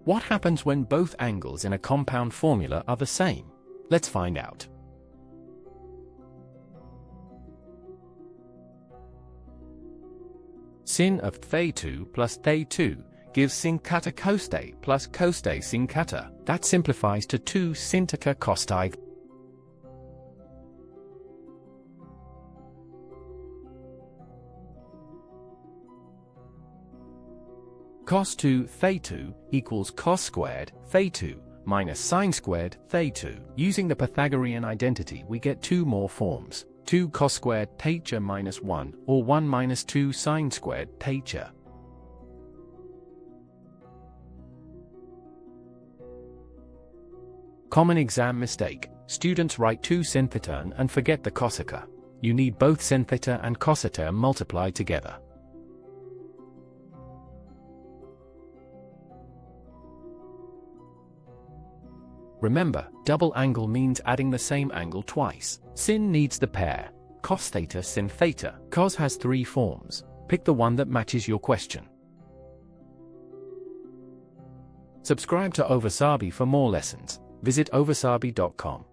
What happens when both angles in a compound formula are the same? Let's find out. Sin of θ2 plus θ2 gives sin² cos² plus cos² sin². That simplifies to 2 sin² cos². cos²θ2 equals cos²θ2 minus sin²θ2. Using the Pythagorean identity, we get two more forms: 2 cos²θ minus 1, or 1 minus 2 sin²θ. Common exam mistake: students write 2 sin² and forget the cosθ. You need both sin² and cosθ multiplied together. Remember, double angle means adding the same angle twice. Sin needs the pair cos² sin². Cos has 3 forms. Pick the one that matches your question. Subscribe to Ovasaabi for more lessons. Visit ovasaabi.com.